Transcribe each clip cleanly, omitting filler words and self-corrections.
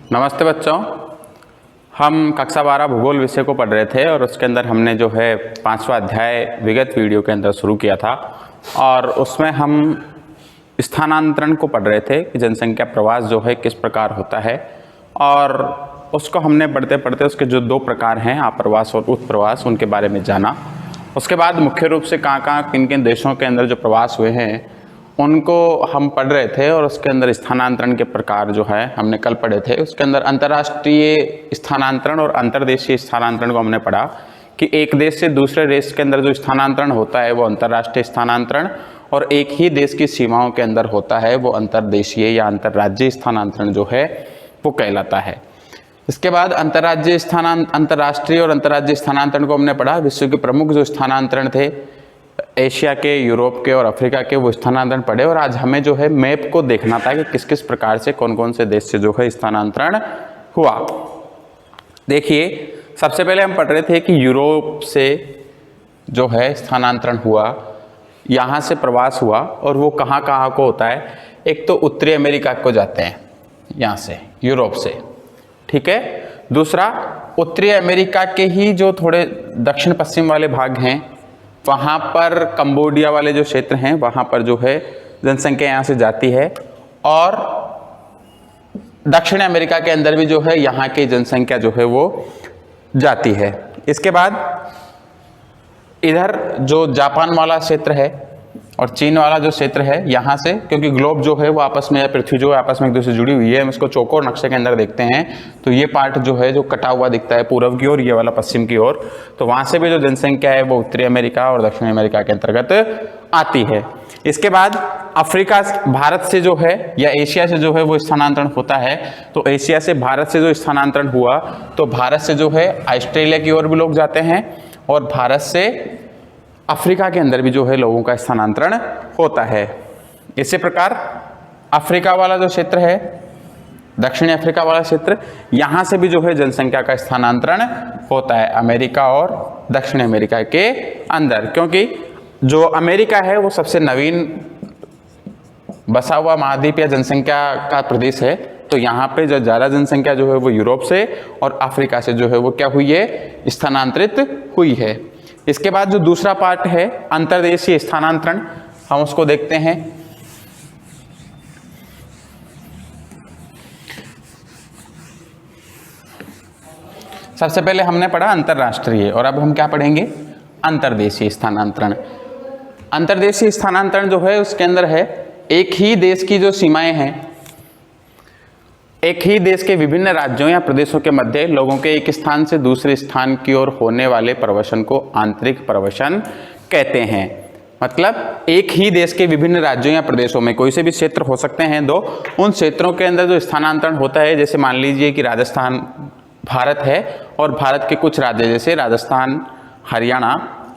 नमस्ते बच्चों। हम कक्षा 12 भूगोल विषय को पढ़ रहे थे और उसके अंदर हमने जो है 5वां अध्याय विगत वीडियो के अंदर शुरू किया था और उसमें हम स्थानांतरण को पढ़ रहे थे कि जनसंख्या प्रवास जो है किस प्रकार होता है, और उसको हमने पढ़ते पढ़ते उसके जो 2 प्रकार हैं, आप्रवास और उत्प्रवास, उनके बारे में जाना। उसके बाद मुख्य रूप से कहाँ किन किन देशों के अंदर जो प्रवास हुए हैं उनको हम पढ़ रहे थे, और उसके अंदर स्थानांतरण के प्रकार जो है हमने कल पढ़े थे। उसके अंदर अंतर्राष्ट्रीय स्थानांतरण और अंतर्देशीय स्थानांतरण को हमने पढ़ा कि एक देश से दूसरे देश के अंदर जो स्थानांतरण होता है वो अंतर्राष्ट्रीय स्थानांतरण, और एक ही देश की सीमाओं के अंदर होता है वो अंतर्देशीय या अंतर्राज्यीय स्थानांतरण जो है वो कहलाता है। इसके बाद अंतर्राष्ट्रीय और अंतर्राज्यीय स्थानांतरण को हमने पढ़ा। विश्व के प्रमुख जो स्थानांतरण थे, एशिया के, यूरोप के और अफ्रीका के, वो स्थानांतरण पढ़े। और आज हमें जो है मैप को देखना था कि किस किस प्रकार से कौन कौन से देश से जो है स्थानांतरण हुआ। देखिए, सबसे पहले हम पढ़ रहे थे कि यूरोप से जो है स्थानांतरण हुआ, यहाँ से प्रवास हुआ, और वो कहाँ कहाँ को होता है। एक तो उत्तरी अमेरिका को जाते हैं यहाँ से, यूरोप से, ठीक है। दूसरा, उत्तरी अमेरिका के ही जो थोड़े दक्षिण पश्चिम वाले भाग हैं, वहाँ पर कंबोडिया वाले जो क्षेत्र हैं वहाँ पर जो है जनसंख्या यहाँ से जाती है, और दक्षिण अमेरिका के अंदर भी जो है यहाँ की जनसंख्या जो है वो जाती है। इसके बाद इधर जो जापान वाला क्षेत्र है और चीन वाला जो क्षेत्र है, यहाँ से, क्योंकि ग्लोब जो है वो आपस में, पृथ्वी जो है आपस में एक दूसरे से जुड़ी हुई है, हम इसको चौकोर नक्शे के अंदर देखते हैं तो ये पार्ट जो है जो कटा हुआ दिखता है पूर्व की ओर, ये वाला पश्चिम की ओर। तो वहाँ से भी जो जनसंख्या है वो उत्तरी अमेरिका और दक्षिण अमेरिका के अंतर्गत आती है। इसके बाद अफ्रीका, भारत से जो है या एशिया से जो है वो स्थानांतरण होता है। तो एशिया से भारत से जो स्थानांतरण हुआ तो भारत से जो है ऑस्ट्रेलिया की ओर भी लोग जाते हैं, और भारत से अफ्रीका के अंदर भी जो है लोगों का स्थानांतरण होता है। इसी प्रकार अफ्रीका वाला जो क्षेत्र है, दक्षिणी अफ्रीका वाला क्षेत्र, यहाँ से भी जो है जनसंख्या का स्थानांतरण होता है अमेरिका और दक्षिण अमेरिका के अंदर, क्योंकि जो अमेरिका है वो सबसे नवीन बसा हुआ महाद्वीप या जनसंख्या का प्रदेश है। तो यहाँ पे जो ज़्यादा जनसंख्या जो है वो यूरोप से और अफ्रीका से जो है वो क्या हुई है, स्थानांतरित हुई है। इसके बाद जो दूसरा पार्ट है अंतर्देशीय स्थानांतरण, हम उसको देखते हैं। सबसे पहले हमने पढ़ा अंतर्राष्ट्रीय, और अब हम क्या पढ़ेंगे, अंतर्देशीय स्थानांतरण। अंतर्देशीय स्थानांतरण जो है उसके अंदर है एक ही देश की जो सीमाएं हैं, एक ही देश के विभिन्न राज्यों या प्रदेशों के मध्य लोगों के एक स्थान से दूसरे स्थान की ओर होने वाले प्रवसन को आंतरिक प्रवसन कहते हैं। मतलब एक ही देश के विभिन्न राज्यों या प्रदेशों में, कोई से भी क्षेत्र हो सकते हैं 2, उन क्षेत्रों के अंदर जो स्थानांतरण होता है, जैसे मान लीजिए कि राजस्थान भारत है और भारत के कुछ राज्य जैसे राजस्थान, हरियाणा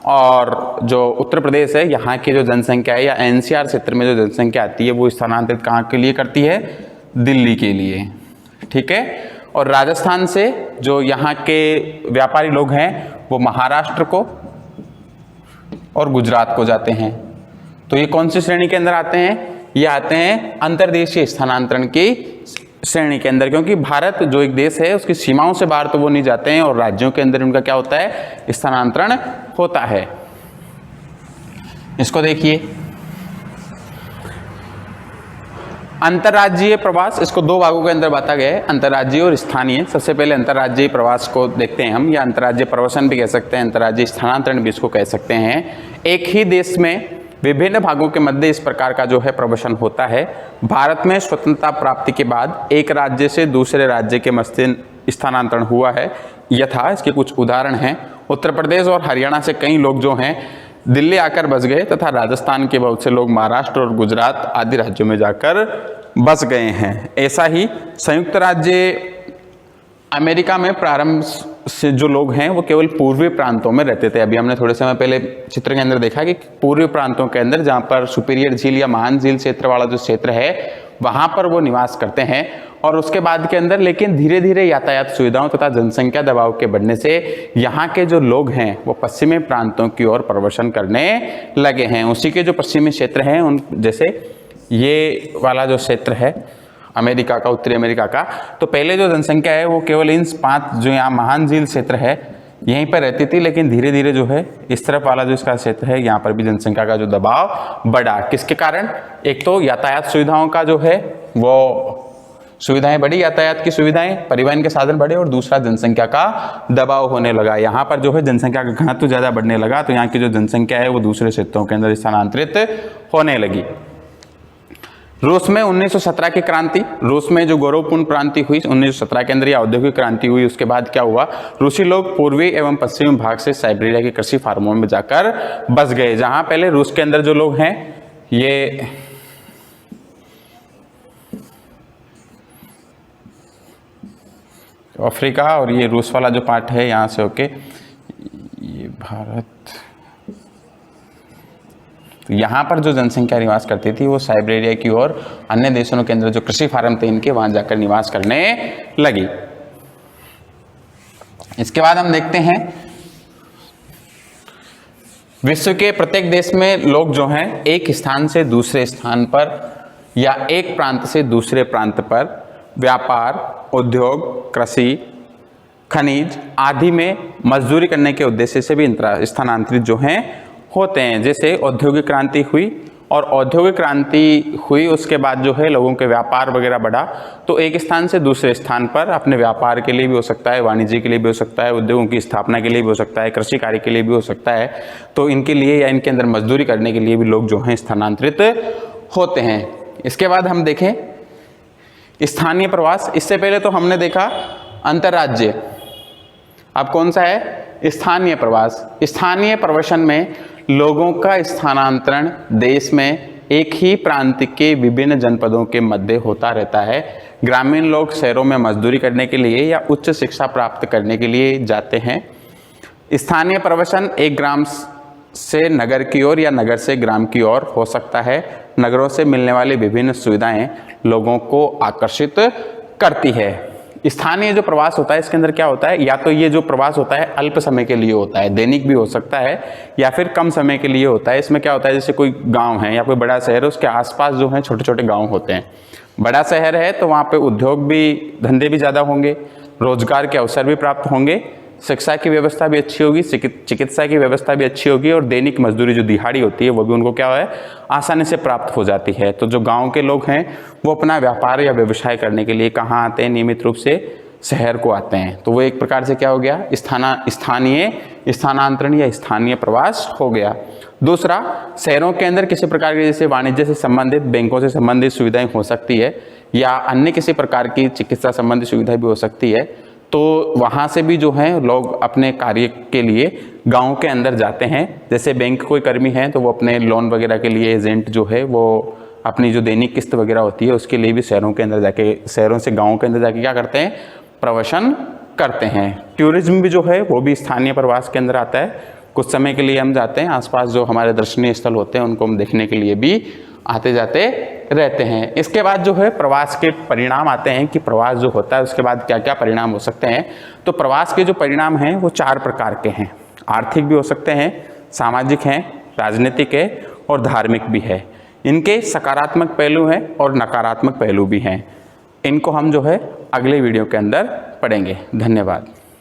और जो उत्तर प्रदेश है, यहाँ की जो जनसंख्या है या एनसीआर क्षेत्र में जो जनसंख्या आती है वो स्थानांतरित कहाँ के लिए करती है, दिल्ली के लिए, ठीक है। और राजस्थान से जो यहाँ के व्यापारी लोग हैं वो महाराष्ट्र को और गुजरात को जाते हैं। तो ये कौन सी श्रेणी के अंदर आते हैं, ये आते हैं अंतर्देशीय स्थानांतरण की श्रेणी के अंदर, क्योंकि भारत जो एक देश है उसकी सीमाओं से बाहर तो वो नहीं जाते हैं, और राज्यों के अंदर उनका क्या होता है, स्थानांतरण होता है। इसको देखिए, अंतर्राज्यीय प्रवास, इसको 2 भागों के अंदर बांटा गया है, अंतर्राज्यीय और स्थानीय। सबसे पहले अंतर्राज्यीय प्रवास को देखते हैं हम, या अंतर्राज्यीय प्रवसन भी कह सकते हैं, अंतर्राज्यीय स्थानांतरण भी इसको कह सकते हैं। एक ही देश में विभिन्न भागों के मध्य इस प्रकार का जो है प्रवसन होता है। भारत में स्वतंत्रता प्राप्ति के बाद एक राज्य से दूसरे राज्य के मध्य स्थानांतरण हुआ है, यथा इसके कुछ उदाहरण हैं। उत्तर प्रदेश और हरियाणा से कई लोग जो हैं दिल्ली आकर बस गए, तथा राजस्थान के बहुत से लोग महाराष्ट्र और गुजरात आदि राज्यों में जाकर बस गए हैं। ऐसा ही संयुक्त राज्य अमेरिका में प्रारंभ से जो लोग हैं वो केवल पूर्वी प्रांतों में रहते थे। अभी हमने थोड़े समय पहले चित्र के अंदर देखा कि पूर्वी प्रांतों के अंदर, जहाँ पर सुपीरियर झील या महान झील क्षेत्र वाला जो क्षेत्र है वहाँ पर वो निवास करते हैं। और उसके बाद के अंदर लेकिन धीरे धीरे यातायात सुविधाओं तथा जनसंख्या दबाव के बढ़ने से यहाँ के जो लोग हैं वो पश्चिमी प्रांतों की ओर प्रवर्तन करने लगे हैं। उसी के जो पश्चिमी क्षेत्र हैं, उन जैसे ये वाला जो क्षेत्र है अमेरिका का, उत्तरी अमेरिका का। तो पहले जो जनसंख्या है वो केवल इन 5 जो यहाँ महान झील क्षेत्र है यहीं पर रहती थी, लेकिन धीरे धीरे जो है इस तरफ वाला जो इसका क्षेत्र है यहाँ पर भी जनसंख्या का जो दबाव बढ़ा। किसके कारण? एक तो यातायात सुविधाओं का जो है वो सुविधाएं बढ़ी, यातायात की सुविधाएं, परिवहन के साधन बढ़े, और दूसरा जनसंख्या का दबाव होने लगा। यहाँ पर जो है जनसंख्या का घनत्व ज़्यादा बढ़ने लगा, तो यहाँ की जो जनसंख्या है वो दूसरे क्षेत्रों के अंदर स्थानांतरित होने लगी। रूस में 1917 की क्रांति, रूस में जो गौरवपूर्ण क्रांति हुई 1917 के अंदर, या औद्योगिक क्रांति हुई, उसके बाद क्या हुआ, रूसी लोग पूर्वी एवं पश्चिमी भाग से साइबेरिया के कृषि फार्मों में जाकर बस गए। जहाँ पहले रूस के अंदर जो लोग हैं ये अफ्रीका, और ये रूस वाला जो पार्ट है यहाँ से होके ये भारत, तो यहाँ पर जो जनसंख्या निवास करती थी वो साइबेरिया की और अन्य देशों के अंदर जो कृषि फार्म थे इनके वहां जाकर निवास करने लगी। इसके बाद हम देखते हैं विश्व के प्रत्येक देश में लोग जो हैं एक स्थान से दूसरे स्थान पर या एक प्रांत से दूसरे प्रांत पर व्यापार, उद्योग, कृषि, खनिज आदि में मजदूरी करने के उद्देश्य से भी स्थानांतरित जो हैं होते हैं। जैसे औद्योगिक क्रांति हुई, और औद्योगिक क्रांति हुई उसके बाद जो है लोगों के व्यापार वगैरह बढ़ा, तो एक स्थान से दूसरे स्थान पर अपने व्यापार के लिए भी हो सकता है, वाणिज्य के लिए भी हो सकता है, उद्योगों की स्थापना के लिए भी हो सकता है, कृषि कार्य के लिए भी हो सकता है, तो इनके लिए या इनके अंदर मजदूरी करने के लिए भी लोग जो हैं स्थानांतरित होते हैं। इसके बाद हम देखें स्थानीय प्रवास। इससे पहले तो हमने देखा अंतर्राज्य, अब कौन सा है? स्थानीय प्रवास। स्थानीय प्रवसन में लोगों का स्थानांतरण देश में एक ही प्रांत के विभिन्न जनपदों के मध्य होता रहता है। ग्रामीण लोग शहरों में मजदूरी करने के लिए या उच्च शिक्षा प्राप्त करने के लिए जाते हैं। स्थानीय प्रवसन एक ग्राम से नगर की ओर या नगर से ग्राम की ओर हो सकता है। नगरों से मिलने वाली विभिन्न सुविधाएं लोगों को आकर्षित करती है। स्थानीय जो प्रवास होता है इसके अंदर क्या होता है, या तो ये जो प्रवास होता है अल्प समय के लिए होता है, दैनिक भी हो सकता है, या फिर कम समय के लिए होता है। इसमें क्या होता है, जैसे कोई गांव है या कोई बड़ा शहर है, उसके आसपास जो है छोटे छोटे गांव होते हैं। बड़ा शहर है तो वहाँ पे उद्योग भी, धंधे भी ज़्यादा होंगे, रोजगार के अवसर भी प्राप्त होंगे, शिक्षा की व्यवस्था भी अच्छी होगी, चिकित्सा की व्यवस्था भी अच्छी होगी, और दैनिक मजदूरी जो दिहाड़ी होती है वो भी उनको क्या है, आसानी से प्राप्त हो जाती है। तो जो गांव के लोग हैं वो अपना व्यापार या व्यवसाय करने के लिए कहाँ आते हैं? नियमित रूप से शहर को आते हैं। तो वो एक प्रकार से क्या हो गया, स्थानीय स्थानांतरण या स्थानीय प्रवास हो गया। दूसरा, शहरों के अंदर किसी प्रकार के जैसे वाणिज्य से संबंधित, बैंकों से संबंधित सुविधाएं हो सकती है, या अन्य किसी प्रकार की चिकित्सा संबंधी सुविधा भी हो सकती है। तो वहाँ से भी जो है लोग अपने कार्य के लिए गांव के अंदर जाते हैं। जैसे बैंक कोई कर्मी है तो वो अपने लोन वगैरह के लिए एजेंट जो है वो अपनी जो दैनिक किस्त वगैरह होती है उसके लिए भी शहरों के अंदर जाके, शहरों से गाँव के अंदर जाके क्या करते हैं, प्रवसन करते हैं। टूरिज्म भी जो है वो भी स्थानीय प्रवास के अंदर आता है। कुछ समय के लिए हम जाते हैं, आसपास जो हमारे दर्शनीय स्थल होते हैं उनको हम देखने के लिए भी आते जाते रहते हैं। इसके बाद जो है प्रवास के परिणाम आते हैं कि प्रवास जो होता है उसके बाद क्या क्या परिणाम हो सकते हैं। तो प्रवास के जो परिणाम हैं वो 4 प्रकार के हैं। आर्थिक भी हो सकते हैं, सामाजिक हैं, राजनीतिक है और धार्मिक भी है। इनके सकारात्मक पहलू हैं और नकारात्मक पहलू भी हैं। इनको हम जो है अगले वीडियो के अंदर पढ़ेंगे। धन्यवाद।